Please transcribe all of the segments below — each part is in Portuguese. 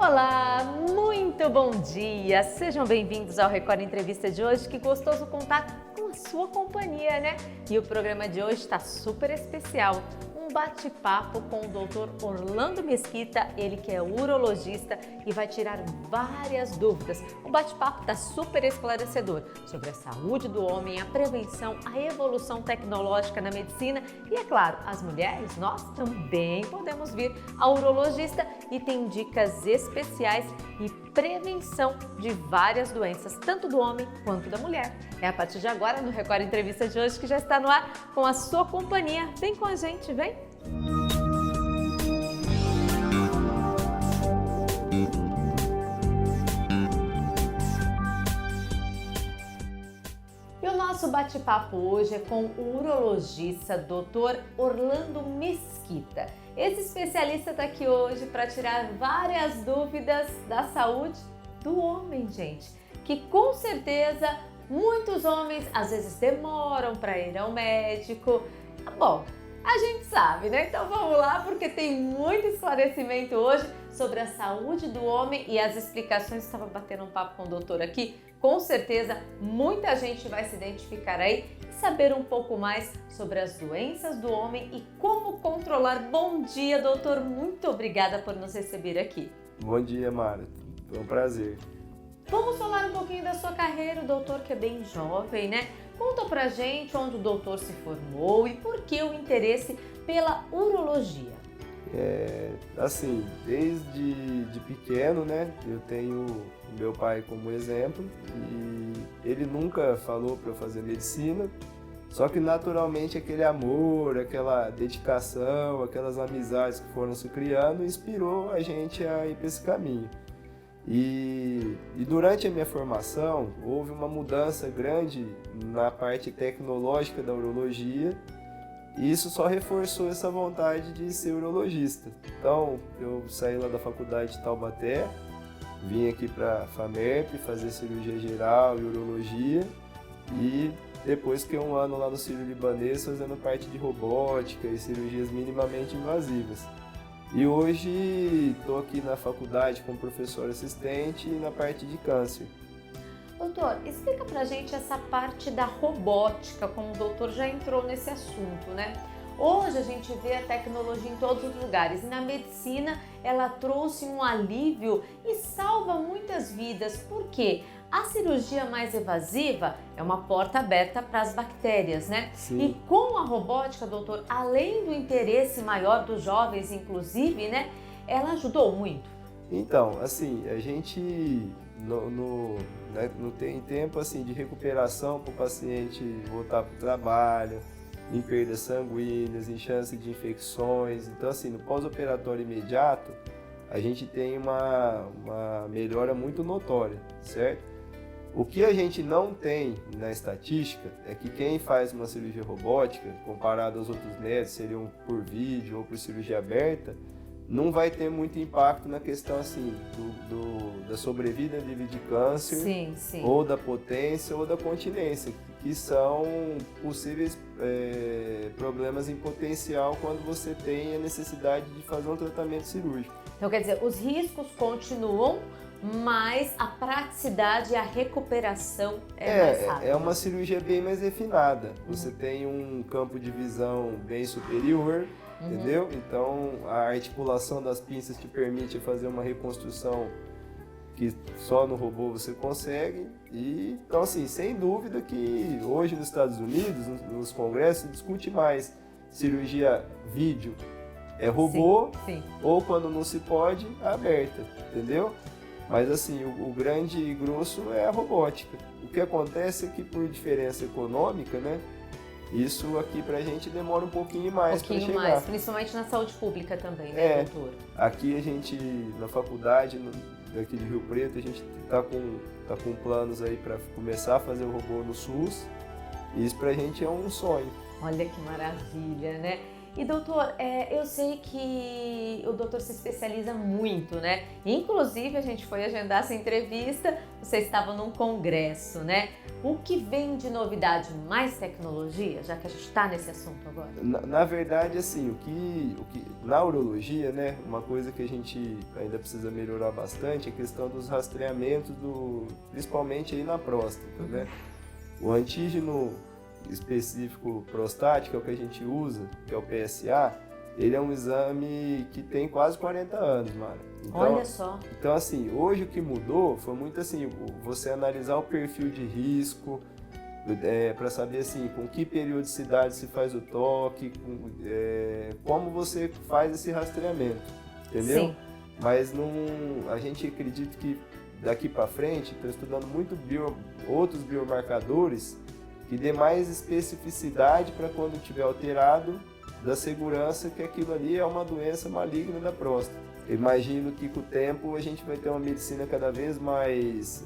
Olá, muito bom dia! Sejam bem-vindos ao Record Entrevista de hoje. Que gostoso contar com a sua companhia, né? E o programa de hoje está super especial. Um bate-papo com o Dr. Orlando Mesquita, ele que é urologista e vai tirar várias dúvidas. O bate-papo está super esclarecedor sobre a saúde do homem, a prevenção, a evolução tecnológica na medicina e, é claro, as mulheres, nós também podemos vir ao urologista e tem dicas especiais e prevenção de várias doenças, tanto do homem quanto da mulher. É a partir de agora no Record Entrevista de hoje que já está no ar com a sua companhia. Vem com a gente, vem! E o nosso bate-papo hoje é com o urologista Dr. Orlando Mesquita. Esse especialista está aqui hoje para tirar várias dúvidas da saúde do homem, gente, que com certeza muitos homens às vezes demoram para ir ao médico. Bom, a gente sabe, né? Então vamos lá, porque tem muito esclarecimento hoje sobre a saúde do homem e as explicações. Estava batendo um papo com o doutor aqui. Com certeza, muita gente vai se identificar aí e saber um pouco mais sobre as doenças do homem e como controlar. Bom dia, doutor. Muito obrigada por nos receber aqui. Bom dia, Mara. Foi um prazer. Vamos falar um pouquinho da sua carreira, o doutor que é bem jovem, né? Conta pra gente onde o doutor se formou e por que o interesse pela urologia. Assim, desde de pequeno, né, eu tenho o meu pai como exemplo e ele nunca falou para eu fazer medicina, só que naturalmente aquele amor, aquela dedicação, aquelas amizades que foram se criando inspirou a gente a ir para esse caminho. E durante a minha formação houve uma mudança grande na parte tecnológica da urologia. E isso só reforçou essa vontade de ser urologista. Então, eu saí lá da faculdade de Taubaté, vim aqui para a FAMERP fazer cirurgia geral e urologia e depois fiquei um ano lá no Sírio-Libanês fazendo parte de robótica e cirurgias minimamente invasivas. E hoje estou aqui na faculdade como professor assistente e na parte de câncer. Doutor, explica pra gente essa parte da robótica, como o doutor já entrou nesse assunto, né? Hoje a gente vê a tecnologia em todos os lugares e na medicina ela trouxe um alívio e salva muitas vidas. Por quê? A cirurgia mais evasiva é uma porta aberta para as bactérias, né? Sim. E com a robótica, doutor, além do interesse maior dos jovens, inclusive, né? Ela ajudou muito. Então, assim, a gente não tem tempo assim, de recuperação para o paciente voltar para o trabalho, em perdas sanguíneas, em chance de infecções. Então, assim, no pós-operatório imediato, a gente tem uma melhora muito notória, certo? O que a gente não tem na estatística é que quem faz uma cirurgia robótica, comparado aos outros métodos, seriam por vídeo ou por cirurgia aberta, não vai ter muito impacto na questão assim, da sobrevida livre de câncer, sim. ou da potência ou da continência, que são possíveis problemas em potencial quando você tem a necessidade de fazer um tratamento cirúrgico. Então, quer dizer, os riscos continuam, mas a praticidade e a recuperação é mais rápida. É uma cirurgia bem mais refinada. Você tem um campo de visão bem superior, entendeu? Então, a articulação das pinças te permite fazer uma reconstrução que só no robô você consegue. E, então, assim, sem dúvida que hoje nos Estados Unidos, nos congressos, se discute mais cirurgia vídeo robô, sim. Ou quando não se pode, aberta, entendeu? Mas assim, o grande grosso é a robótica. O que acontece é que por diferença econômica, né? Isso aqui pra gente demora um pouquinho mais para chegar. Mais, principalmente na saúde pública também, né, doutor? Aqui a gente, na faculdade, daqui de Rio Preto, a gente tá com planos aí para começar a fazer o robô no SUS. E isso pra gente é um sonho. Olha que maravilha, né? E doutor, eu sei que o doutor se especializa muito, né? Inclusive, a gente foi agendar essa entrevista, você estava num congresso, né? O que vem de novidade? Mais tecnologia, já que a gente está nesse assunto agora? Na verdade, assim, na urologia, né, uma coisa que a gente ainda precisa melhorar bastante é a questão dos rastreamentos, principalmente aí na próstata, né? O antígeno específico prostático, é o que a gente usa, que é o PSA, ele é um exame que tem quase 40 anos, Mara. Então, olha só. Então, assim, hoje o que mudou foi muito assim, você analisar o perfil de risco, para saber assim, com que periodicidade se faz o toque, como você faz esse rastreamento, entendeu? Sim. Mas a gente acredita que daqui para frente, estou estudando muito outros biomarcadores que dê mais especificidade para quando tiver alterado, da segurança que aquilo ali é uma doença maligna da próstata. Imagino que com o tempo a gente vai ter uma medicina cada vez mais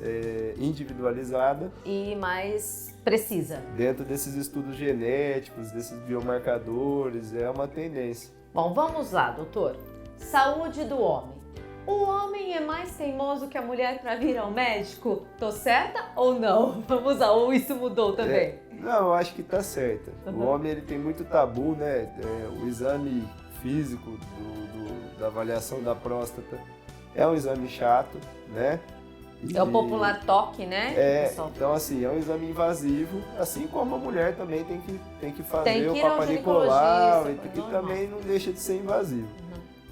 individualizada e mais precisa. Dentro desses estudos genéticos, desses biomarcadores, é uma tendência. Bom, vamos lá, doutor. Saúde do homem. O homem é mais teimoso que a mulher para vir ao médico? Tô certa ou não? Vamos lá, ou isso mudou também? Não, eu acho que tá certa. O homem ele tem muito tabu, né? O exame físico da avaliação da próstata é um exame chato, né? É o popular toque, né? Então assim, é um exame invasivo, assim como a mulher também tem que fazer o Papa ginecologista, Nicolau, que também não deixa de ser invasivo.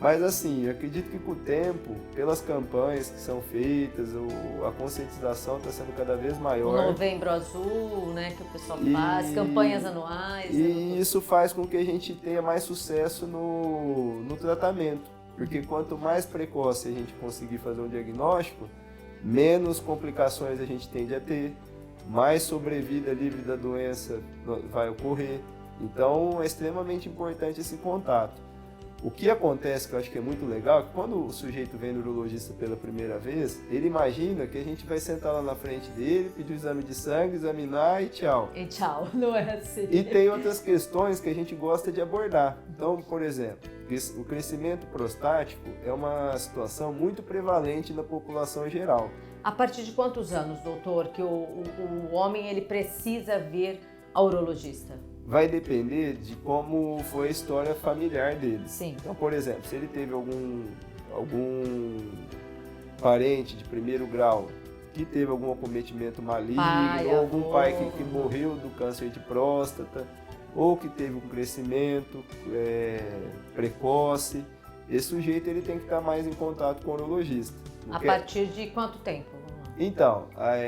Mas assim, eu acredito que com o tempo, pelas campanhas que são feitas, a conscientização está sendo cada vez maior. O Novembro Azul, né, que o pessoal faz, campanhas anuais. E isso faz com que a gente tenha mais sucesso no tratamento. Porque quanto mais precoce a gente conseguir fazer um diagnóstico, menos complicações a gente tende a ter, mais sobrevida livre da doença vai ocorrer. Então é extremamente importante esse contato. O que acontece, que eu acho que é muito legal, é que quando o sujeito vem no urologista pela primeira vez, ele imagina que a gente vai sentar lá na frente dele, pedir o exame de sangue, examinar e tchau. E tchau, não é assim. E tem outras questões que a gente gosta de abordar. Então, por exemplo, o crescimento prostático é uma situação muito prevalente na população geral. A partir de quantos anos, doutor, que o homem ele precisa ver ao urologista? Vai depender de como foi a história familiar dele. Sim. Então, por exemplo, se ele teve algum parente de primeiro grau que teve algum acometimento maligno, ou algum pai que morreu do câncer de próstata, ou que teve um crescimento precoce, esse sujeito ele tem que estar mais em contato com o urologista. A partir de quanto tempo? Então,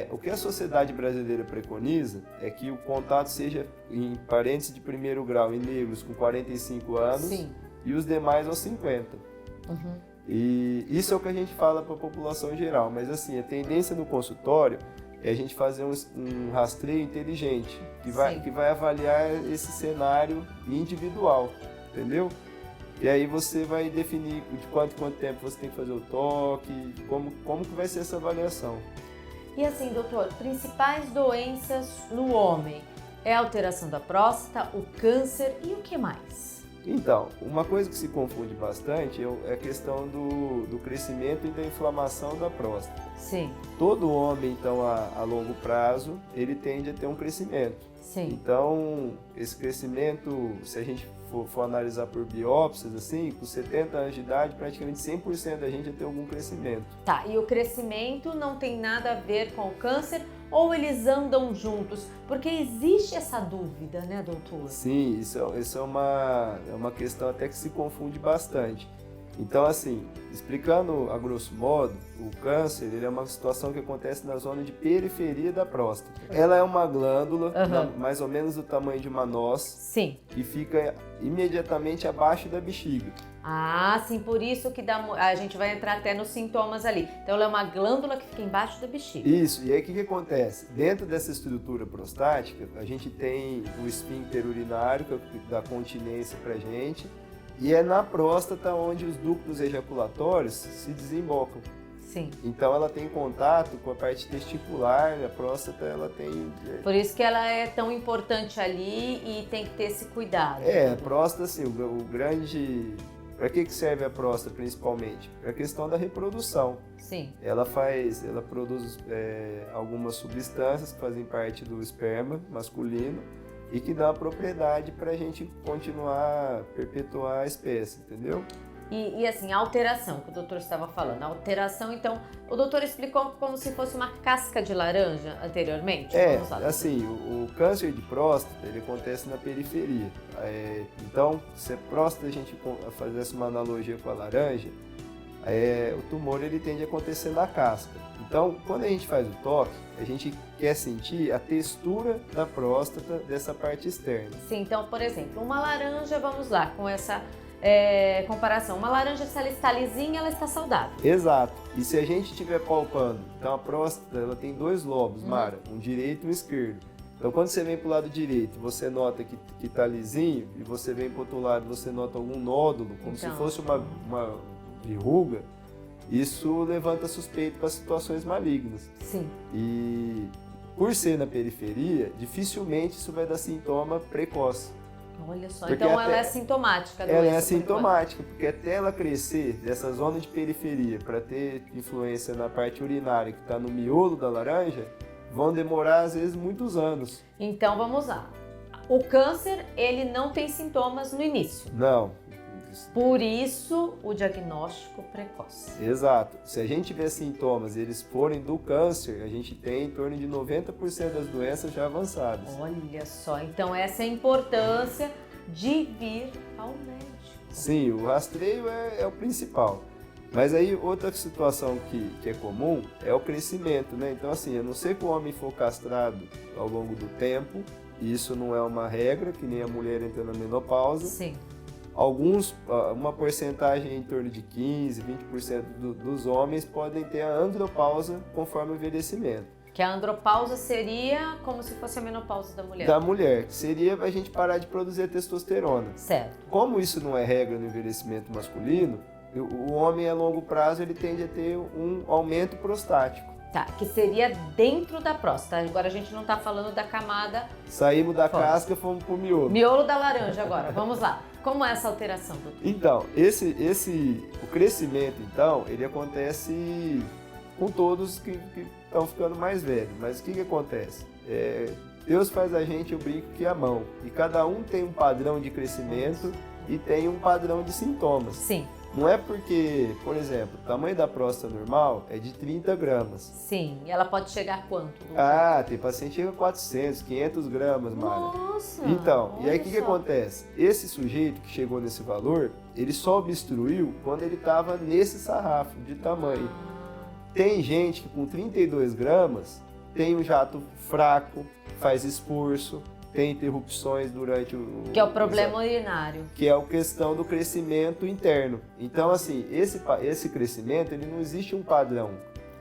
o que a Sociedade Brasileira preconiza é que o contato seja em parentes de primeiro grau, em negros com 45 anos. Sim. E os demais aos 50. Uhum. E isso é o que a gente fala para a população geral, mas assim, a tendência no consultório é a gente fazer um rastreio inteligente, que vai avaliar esse cenário individual, entendeu? E aí você vai definir de quanto tempo você tem que fazer o toque, como que vai ser essa avaliação. E assim, doutor, principais doenças no homem é a alteração da próstata, o câncer e o que mais? Então, uma coisa que se confunde bastante é a questão do crescimento e da inflamação da próstata. Sim. Todo homem, então, a longo prazo, ele tende a ter um crescimento. Sim. Então, esse crescimento, se a gente for analisar por biópsias, assim, com 70 anos de idade, praticamente 100% da gente ia ter algum crescimento. Tá, e o crescimento não tem nada a ver com o câncer ou eles andam juntos? Porque existe essa dúvida, né, doutor? Sim, isso é uma questão até que se confunde bastante. Então, assim, explicando a grosso modo, o câncer ele é uma situação que acontece na zona de periferia da próstata. Ela é uma glândula, mais ou menos do tamanho de uma noz, sim, que fica imediatamente abaixo da bexiga. Ah, sim, por isso que a gente vai entrar até nos sintomas ali. Então, ela é uma glândula que fica embaixo da bexiga. Isso, e aí o que acontece? Dentro dessa estrutura prostática, a gente tem o esfíncter urinário, que dá continência pra gente, e é na próstata onde os ductos ejaculatórios se desembocam. Sim. Então ela tem contato com a parte testicular, a próstata ela tem... Por isso que ela é tão importante ali e tem que ter esse cuidado. A próstata, assim, o grande... Para que serve a próstata principalmente? Para a questão da reprodução. Sim. Ela produz algumas substâncias que fazem parte do esperma masculino e que dá a propriedade para a gente continuar, perpetuar a espécie, entendeu? E assim, a alteração que o doutor estava falando, a alteração, então, o doutor explicou como se fosse uma casca de laranja anteriormente? Vamos lá, assim, o câncer de próstata, ele acontece na periferia. Então, se a próstata, a gente fizesse uma analogia com a laranja, o tumor ele tende a acontecer na casca. Então, quando a gente faz o toque, a gente quer sentir a textura da próstata dessa parte externa. Sim, então, por exemplo, uma laranja, vamos lá, com essa comparação. Uma laranja, se ela está lisinha, ela está saudável. Exato. E se a gente estiver palpando, então a próstata ela tem dois lobos, Mara, um direito e um esquerdo. Então quando você vem para o lado direito, você nota que está lisinho, e você vem para o outro lado, você nota algum nódulo, como se fosse uma verruga, isso levanta suspeito para situações malignas. Sim. E por ser na periferia, dificilmente isso vai dar sintoma precoce. Olha só, porque então ela é sintomática. Ela é sintomática, porque até ela crescer dessa zona de periferia para ter influência na parte urinária que está no miolo da laranja, vão demorar às vezes muitos anos. Então vamos lá. O câncer, ele não tem sintomas no início. Não. Por isso, o diagnóstico precoce. Exato. Se a gente tiver sintomas e eles forem do câncer, a gente tem em torno de 90% das doenças já avançadas. Olha só, então essa é a importância de vir ao médico. Sim, o rastreio é o principal. Mas aí outra situação que é comum é o crescimento, né? Então assim, a não ser que o homem for castrado ao longo do tempo, e isso não é uma regra, que nem a mulher entra na menopausa. Sim. Uma porcentagem em torno de 15, 20% dos homens podem ter a andropausa conforme o envelhecimento. Que a andropausa seria como se fosse a menopausa da mulher. Da mulher, que seria a gente parar de produzir a testosterona. Certo. Como isso não é regra no envelhecimento masculino, o homem a longo prazo ele tende a ter um aumento prostático. Tá, que seria dentro da próstata. Agora a gente não está falando da camada... Saímos da casca e fomos pro miolo. Miolo da laranja agora, vamos lá. Como é essa alteração, doutor? Então, o crescimento, então, ele acontece com todos que estão ficando mais velhos. Mas o que acontece? Deus faz a gente, eu brinco, que a mão. E cada um tem um padrão de crescimento e tem um padrão de sintomas. Sim. Não é porque, por exemplo, o tamanho da próstata normal é de 30 gramas. Sim, e ela pode chegar a quanto? Tem paciente que chega a 400, 500 gramas, Mara. Nossa! Então, e aí o que acontece? Esse sujeito que chegou nesse valor, ele só obstruiu quando ele estava nesse sarrafo de tamanho. Tem gente que com 32 gramas tem um jato fraco, faz esforço, tem interrupções durante que é o problema urinário. Que é a questão do crescimento interno. Então, assim, esse crescimento, ele não existe um padrão.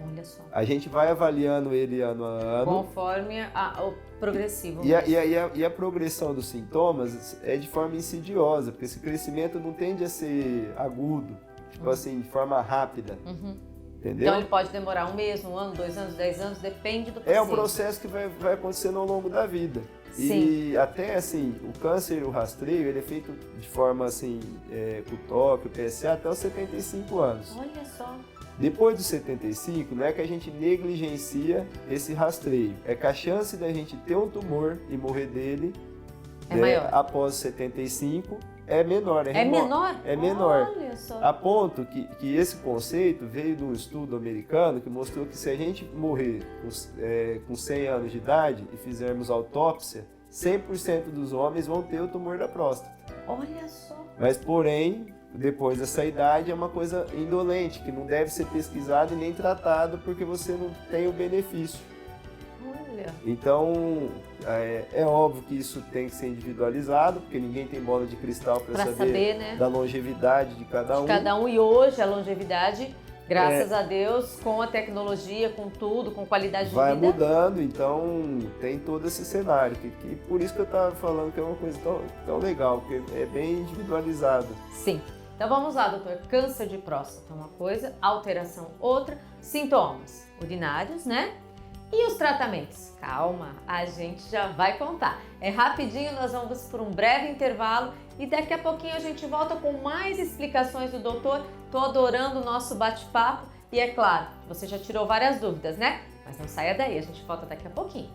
Olha só. A gente vai avaliando ele ano a ano. Conforme o progressivo. E a progressão dos sintomas é de forma insidiosa, porque esse crescimento não tende a ser agudo, tipo assim, de forma rápida. Entendeu? Então ele pode demorar 1 mês, 1 ano, 2 anos, 10 anos, depende do paciente. É um processo que vai acontecendo ao longo da vida. Sim. E até assim, o câncer, o rastreio, ele é feito de forma assim, com o toque, o PSA, até os 75 anos. Olha só. Depois dos 75, não é que a gente negligencia esse rastreio, é que a chance da gente ter um tumor e morrer dele maior. Após os 75 é menor. É menor? É menor. Olha só. A ponto que esse conceito veio de um estudo americano que mostrou que se a gente morrer com 100 anos de idade e fizermos autópsia, 100% dos homens vão ter o tumor da próstata. Olha só. Mas, porém, depois dessa idade é uma coisa indolente, que não deve ser pesquisado e nem tratado porque você não tem o benefício. Olha. Então, é óbvio que isso tem que ser individualizado, porque ninguém tem bola de cristal para saber né? da longevidade de cada um. Cada um, e hoje a longevidade, graças a Deus, com a tecnologia, com tudo, com qualidade de vida. Vai mudando, então tem todo esse cenário, que por isso que eu estava falando que é uma coisa tão legal, porque é bem individualizado. Sim. Então vamos lá, doutor. Câncer de próstata, uma coisa, alteração, outra, sintomas urinários, né? E os tratamentos? Calma, a gente já vai contar. É rapidinho, nós vamos por um breve intervalo e daqui a pouquinho a gente volta com mais explicações do doutor. Tô adorando o nosso bate-papo e é claro, você já tirou várias dúvidas, né? Mas não saia daí, a gente volta daqui a pouquinho.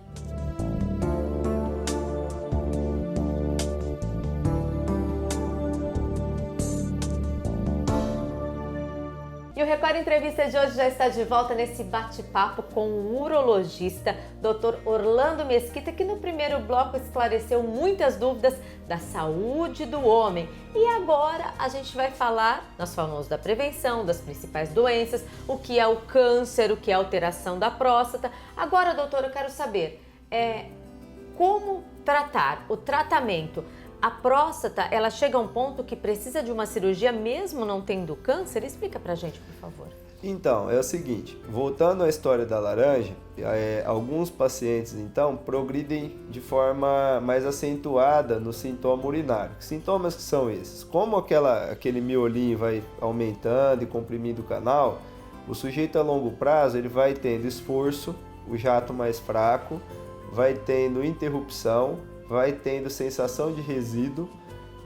E o Record Entrevista de hoje já está de volta nesse bate-papo com o urologista Dr. Orlando Mesquita, que no primeiro bloco esclareceu muitas dúvidas da saúde do homem. E agora a gente vai falar, nós falamos da prevenção, das principais doenças, o que é o câncer, o que é a alteração da próstata. Agora, doutor, eu quero saber como tratar, o tratamento. A próstata, ela chega a um ponto que precisa de uma cirurgia mesmo não tendo câncer? Explica pra gente, por favor. Então, é o seguinte, voltando à história da laranja, alguns pacientes, então, progridem de forma mais acentuada no sintoma urinário. Que sintomas que são esses? Como aquele miolinho vai aumentando e comprimindo o canal, o sujeito a longo prazo ele vai tendo esforço, o jato mais fraco, vai tendo interrupção, vai tendo sensação de resíduo,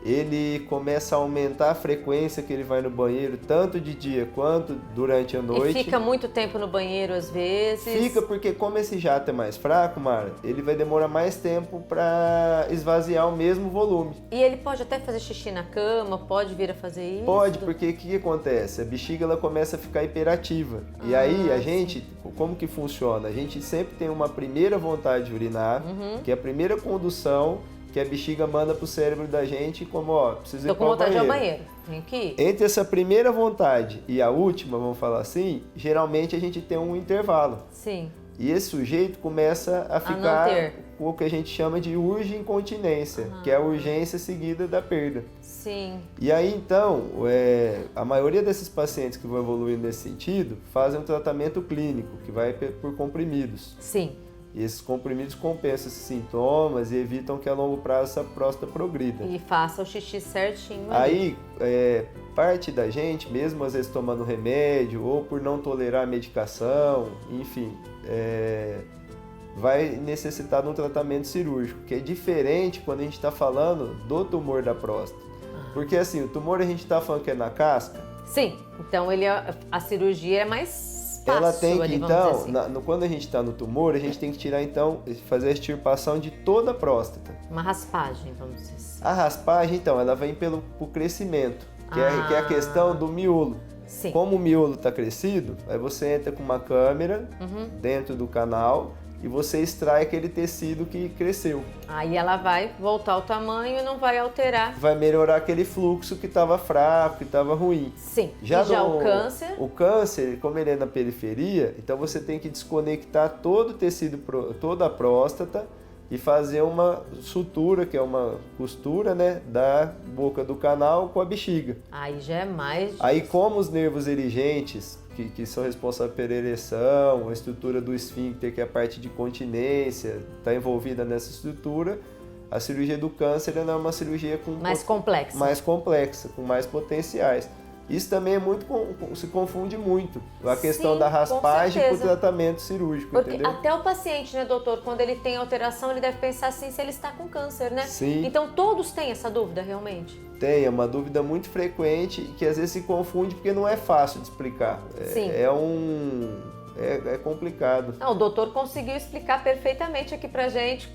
ele começa a aumentar a frequência que ele vai no banheiro, tanto de dia quanto durante a noite. E fica muito tempo no banheiro às vezes? Fica porque como esse jato é mais fraco, Mara, ele vai demorar mais tempo para esvaziar o mesmo volume. E ele pode até fazer xixi na cama, pode vir a fazer isso? Pode, porque o que acontece? A bexiga ela começa a ficar hiperativa. E aí a gente, como que funciona? A gente sempre tem uma primeira vontade de urinar, que é a primeira condução que a bexiga manda pro cérebro da gente como, preciso ir Tô com vontade de ir ao banheiro, tem que ir. Entre essa primeira vontade e a última, vamos falar assim, geralmente a gente tem um intervalo. Sim. E esse sujeito começa a ficar com o que a gente chama de urge-incontinência, que é a urgência seguida da perda. Sim. E aí, então, a maioria desses pacientes que vão evoluir nesse sentido fazem um tratamento clínico, que vai por comprimidos. Sim. E esses comprimidos compensam esses sintomas e evitam que a longo prazo essa próstata progrida. E faça o xixi certinho. Aí, parte da gente, mesmo às vezes tomando remédio ou por não tolerar a medicação, enfim, vai necessitar de um tratamento cirúrgico, que é diferente quando a gente está falando do tumor da próstata. Porque assim, o tumor a gente está falando que é na casca. Sim, então a cirurgia é mais ela tem que, ali, então, assim. Quando a gente está no tumor, a gente tem que tirar, então, fazer a extirpação de toda a próstata. Uma raspagem, vamos dizer assim. A raspagem, então, ela vem pelo crescimento, que é a questão do miolo. Sim. Como o miolo está crescido, aí você entra com uma câmera dentro do canal e você extrai aquele tecido que cresceu. Aí ela vai voltar ao tamanho e não vai alterar. Vai melhorar aquele fluxo que estava fraco, que estava ruim. Sim. Já o câncer? O câncer, como ele é na periferia, então você tem que desconectar todo o tecido, toda a próstata e fazer uma sutura, que é uma costura, né, da boca do canal com a bexiga. Aí já é mais difícil. Aí como os nervos erigentes, que são responsáveis pela ereção, a estrutura do esfíncter, que é a parte de continência, está envolvida nessa estrutura, a cirurgia do câncer é uma cirurgia mais complexa. Mais complexa, com mais potenciais. Isso também é se confunde muito, a questão da raspagem para o tratamento cirúrgico, porque entendeu? Até o paciente, né, doutor, quando ele tem alteração, ele deve pensar assim, se ele está com câncer, né? Sim. Então todos têm essa dúvida, realmente? Tem, é uma dúvida muito frequente e que às vezes se confunde porque não é fácil de explicar. Sim. É complicado. Não, o doutor conseguiu explicar perfeitamente aqui pra gente,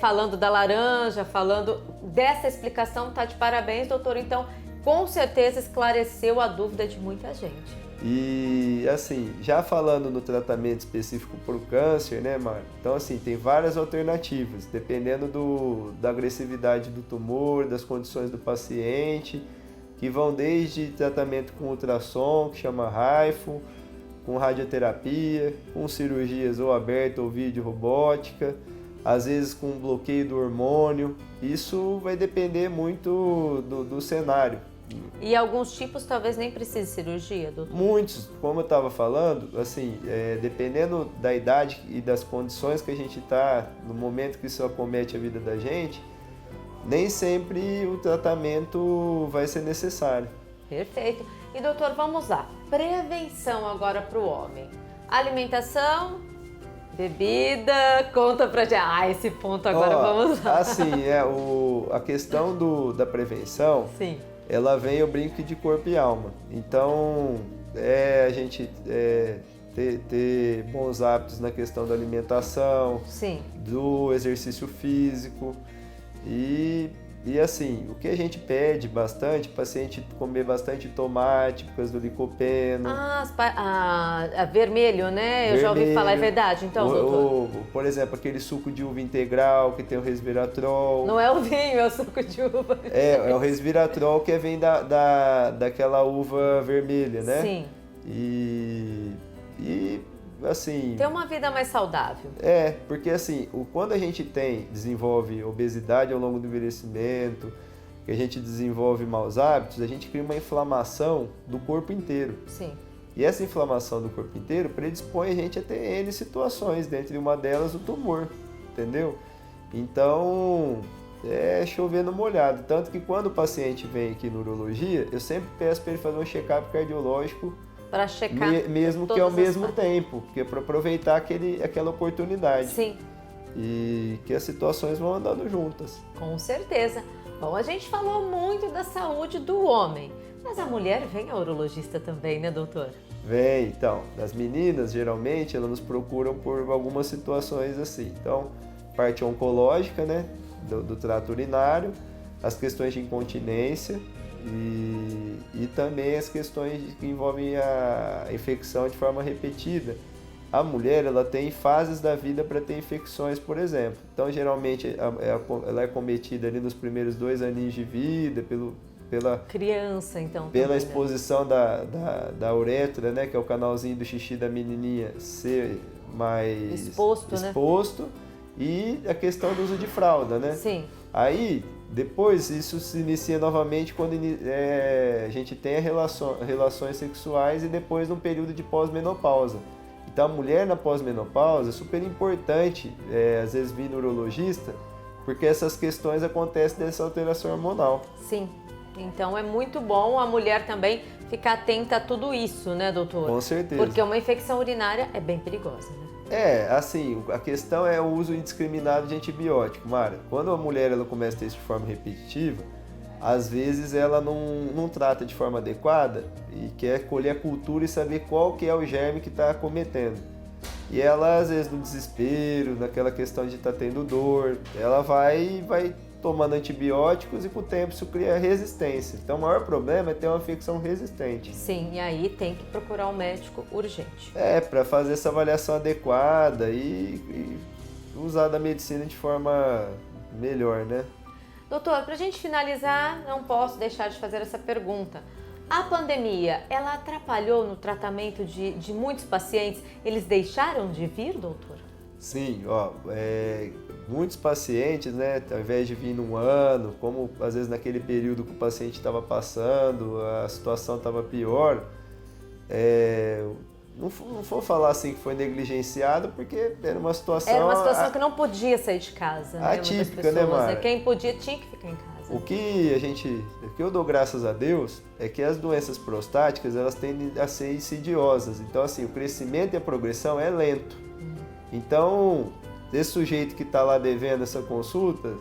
falando da laranja, falando dessa explicação, tá de parabéns, doutor. Então, com certeza esclareceu a dúvida de muita gente. E assim, já falando no tratamento específico para o câncer, né, Mário? Então assim, tem várias alternativas, dependendo da agressividade do tumor, das condições do paciente, que vão desde tratamento com ultrassom, que chama HIFU, com radioterapia, com cirurgias ou aberta ou vídeo robótica, às vezes com bloqueio do hormônio. Isso vai depender muito do cenário. E alguns tipos talvez nem precise de cirurgia, doutor? Muitos, como eu estava falando, assim, dependendo da idade e das condições que a gente está, no momento que isso acomete a vida da gente, nem sempre o tratamento vai ser necessário. Perfeito. E doutor, vamos lá. Prevenção agora para o homem. Alimentação, bebida, conta pra gente. Esse ponto agora vamos lá. Assim, a questão da prevenção, Sim. Ela vem, eu brinco, de corpo e alma. Então, a gente ter bons hábitos na questão da alimentação, sim, do exercício físico e assim, o que a gente pede bastante, paciente comer bastante tomate, por causa do licopeno. Vermelho, né? Eu já ouvi falar, é verdade, então, doutor? Por exemplo, aquele suco de uva integral que tem o resveratrol. Não é o vinho, é o suco de uva. É o resveratrol que vem daquela uva vermelha, né? Sim. E assim... Ter uma vida mais saudável. Porque assim, quando a gente desenvolve obesidade ao longo do envelhecimento, que a gente desenvolve maus hábitos, a gente cria uma inflamação do corpo inteiro. Sim. E essa inflamação do corpo inteiro predispõe a gente a ter N situações, dentre uma delas o tumor, entendeu? Então, é chover no molhado. Tanto que quando o paciente vem aqui na urologia, eu sempre peço para ele fazer um check-up cardiológico para checar mesmo que ao mesmo tempo, porque é para aproveitar aquela oportunidade. Sim. E que as situações vão andando juntas. Com certeza. Bom, a gente falou muito da saúde do homem, mas a mulher vem ao urologista também, né, doutor? Vem, então. As meninas, geralmente, elas nos procuram por algumas situações assim. Então, parte oncológica, né, do trato urinário, as questões de incontinência, e também as questões que envolvem a infecção de forma repetida. A mulher, ela tem fases da vida para ter infecções, por exemplo. Então, geralmente, ela é cometida ali nos primeiros 2 aninhos de vida, pela criança, então. Pela também, exposição da uretra, né, que é o canalzinho do xixi da menininha, ser mais exposto, né? E a questão do uso de fralda, né? Sim. Aí, depois, isso se inicia novamente quando a gente tem relações sexuais e depois num período de pós-menopausa. Então, a mulher na pós-menopausa é super importante, às vezes, vir no urologista, porque essas questões acontecem dessa alteração hormonal. Sim. Então, é muito bom a mulher também ficar atenta a tudo isso, né, doutor? Com certeza. Porque uma infecção urinária é bem perigosa, né? Assim, a questão é o uso indiscriminado de antibiótico, Mara. Quando a mulher ela começa a ter isso de forma repetitiva, às vezes ela não trata de forma adequada e quer colher a cultura e saber qual que é o germe que está acometendo. E ela, às vezes, no desespero, naquela questão de estar tendo dor, ela vai tomando antibióticos e com o tempo isso cria resistência. Então o maior problema é ter uma infecção resistente. Sim, e aí tem que procurar um médico urgente. Para fazer essa avaliação adequada e usar da medicina de forma melhor, né? Doutor, para a gente finalizar, não posso deixar de fazer essa pergunta. A pandemia, ela atrapalhou no tratamento de muitos pacientes? Eles deixaram de vir, doutor? Sim, muitos pacientes, né, ao invés de vir num ano, como às vezes naquele período que o paciente estava passando, a situação estava pior, não vou falar assim que foi negligenciado, porque era uma situação... Era uma situação que não podia sair de casa, né? Atípica, né, Mara? Quem podia tinha que ficar em casa. O que eu dou graças a Deus é que as doenças prostáticas, elas tendem a ser insidiosas. Então, assim, o crescimento e a progressão é lento. Então, esse sujeito que está lá devendo essa consulta,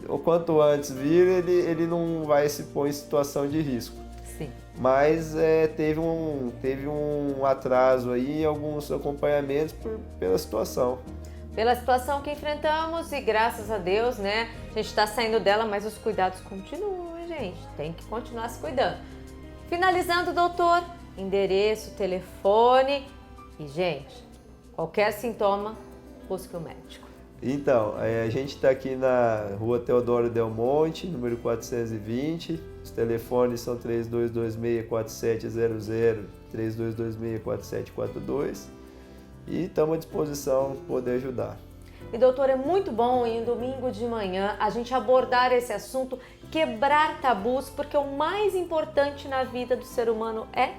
o quanto antes vir, ele não vai se pôr em situação de risco. Sim. Mas teve um atraso aí em alguns acompanhamentos pela situação. Pela situação que enfrentamos e graças a Deus, né, a gente está saindo dela, mas os cuidados continuam, gente. Tem que continuar se cuidando. Finalizando, doutor, endereço, telefone e, gente, qualquer sintoma, busque o médico. Então, a gente está aqui na Rua Teodoro Del Monte, número 420. Os telefones são 3226-4700, 3226-4742. E estamos à disposição para poder ajudar. E doutor, é muito bom em domingo de manhã a gente abordar esse assunto, quebrar tabus, porque o mais importante na vida do ser humano é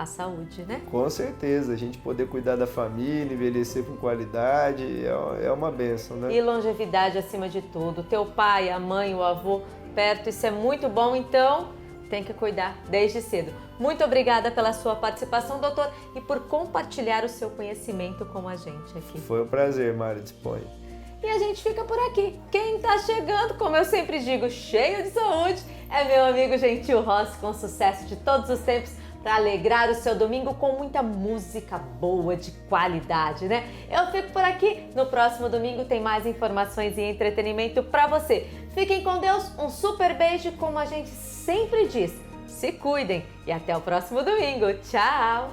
a saúde, né? Com certeza, a gente poder cuidar da família, envelhecer com qualidade, é uma bênção, né? E longevidade acima de tudo. Teu pai, a mãe, o avô perto, isso é muito bom, então tem que cuidar desde cedo. Muito obrigada pela sua participação, doutor, e por compartilhar o seu conhecimento com a gente aqui. Foi um prazer, Mari, disponha. E a gente fica por aqui. Quem tá chegando, como eu sempre digo, cheio de saúde, é meu amigo Gentil Rossi, com sucesso de todos os tempos, para alegrar o seu domingo com muita música boa, de qualidade, né? Eu fico por aqui. No próximo domingo tem mais informações e entretenimento para você. Fiquem com Deus, um super beijo, como a gente sempre diz. Se cuidem e até o próximo domingo. Tchau!